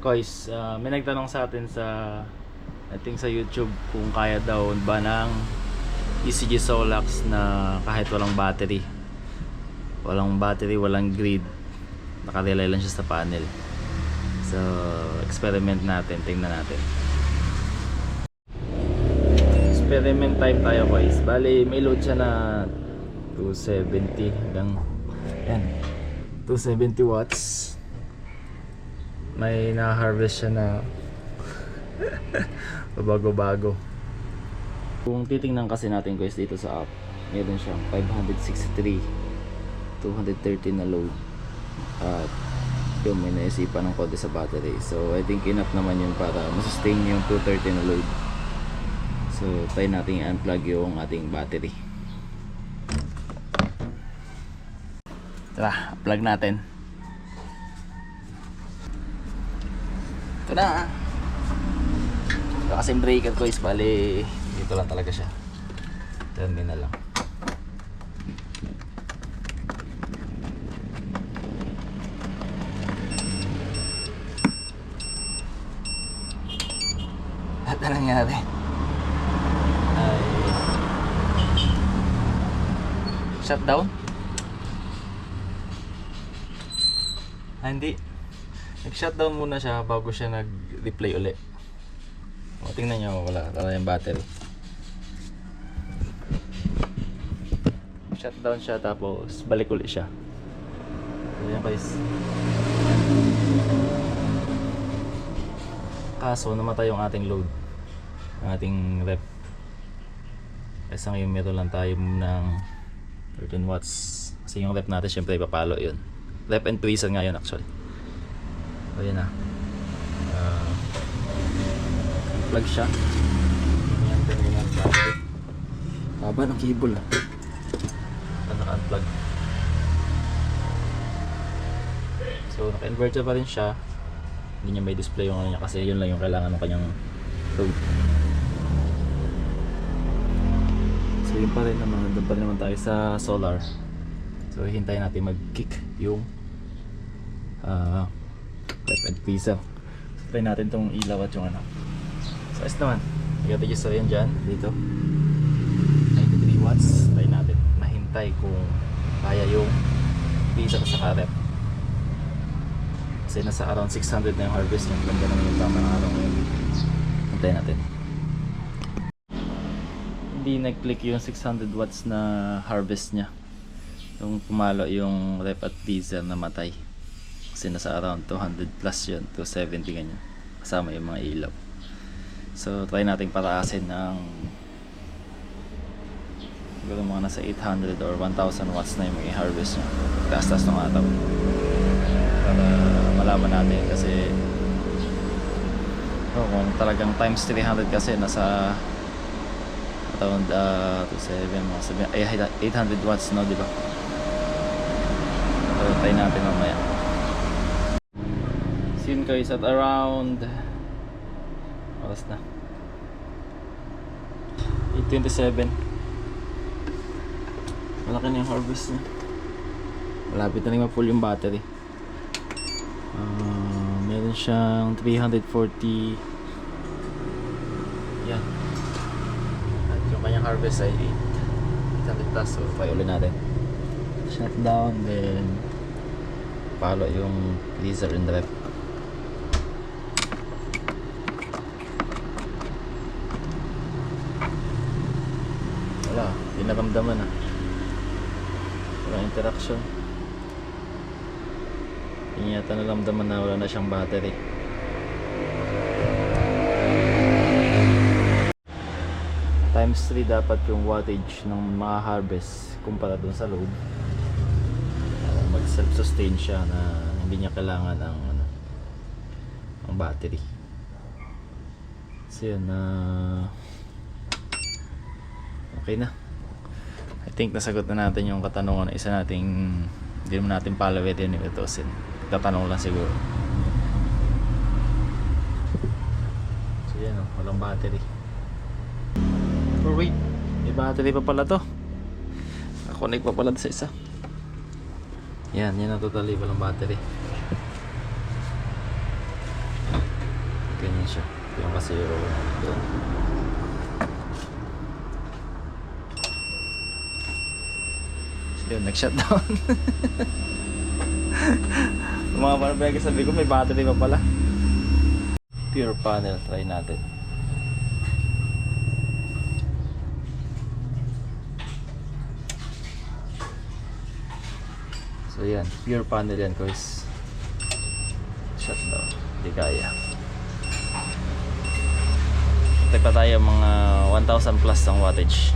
Kois, may nagtanong sa atin sa I think sa YouTube kung kaya daw ba ng ECG Solax na kahit walang battery. Walang battery, walang grid. Nakarelay lang siya sa panel. So, experiment natin, tingnan natin. Experiment time tayo guys. Bali, may load siya na 270 hanggang yan, 270 watts. May na-harvest siya na bago-bago. Kung titingnan kasi natin guys dito sa app, meron siyang 563 230 na load at yung may naisipan ng konti sa battery. So I think enough naman yun para masustain yung 230 na load. So try natin i-unplug yung ating battery. Tara, plug natin. Ito na. Ito kasing breaker ko is bali dito lang talaga siya. Terminal lang. At anong nangyari? Ay shutdown? Hindi. Nag-shutdown muna siya bago siya nag-replay uli. O, tingnan nyo, wala yung battery. Shutdown siya tapos balik uli siya. So yan guys. Kaso namatay yung ating load, ang ating rep. Kasi ngayon meron lang tayo ng 13 watts. Kasi yung rep natin syempre ipapalo yun. Rep and tweezer nga yun actually. So yun na, plug siya. Yan, terminal battery. Haba ng cable naka-unplug. So naka-inverter pa rin siya. Hindi niya may display yung ano niya kasi yun lang yung kailangan ng kanyang load. So yun pa rin naman, doon pa rin naman tayo sa solar. So hintayin natin mag-kick yung left and tweezer. So try natin tong ilaw at yung ano. So ayos naman, i-register yan dyan, dito 93 watts. Try natin mahintay kung kaya yung tweezer sa rep. Kasi nasa around 600 na yung harvest niya. Ganda naman yung tama ng araw ngayon. Hintayin natin. Hindi nag-click yung 600 watts na harvest niya. Yung pumalo yung rep at tweezer namatay. Kasi nasa around 200 plus yun, 270 ganyan, kasama yung mga ilaw. So try nating pataasin ng siguro mga nasa 800 or 1000 watts na yung mga harvest niya. Taas-taas ng ataw para malaman natin kasi kung talagang times 300 kasi nasa around 27 mga 800 watts, no, diba? So try natin mamaya. Yun guys, at around oras na 8:27. Malaki na yung harvest niya. Malapit na rin ma-full yung battery. Meron siyang 340. Yan. At yung kanyang harvest ay 800 plus. So try ulit natin. Shutdown, then palo yung freezer and rep. Wala, hindi naramdaman walang interaction. Hindi yata naramdaman na wala na siyang battery. Times 3 dapat yung wattage ng mga harvest kumpara dun sa load. Mag self-sustain siya na hindi niya kailangan ang battery. So yun, okay na. I think nasagot na natin yung katanungan ng isa nating hindi naman natin palawit yun yung itusin. Tatanong lang siguro. So yan walang battery. Or wait, may battery pa pala to. Connect pa pala sa isa. Yan ang totally walang battery. Ganyan siya. Ito yung kasiro doon. Yun, nag-shutdown. Yung mga panabaya sabi ko, may battery pa pala. Pure panel, try natin. So yan, pure panel yan guys. Shutdown, hindi kaya. Patay pa tayo mga 1,000 plus ang wattage.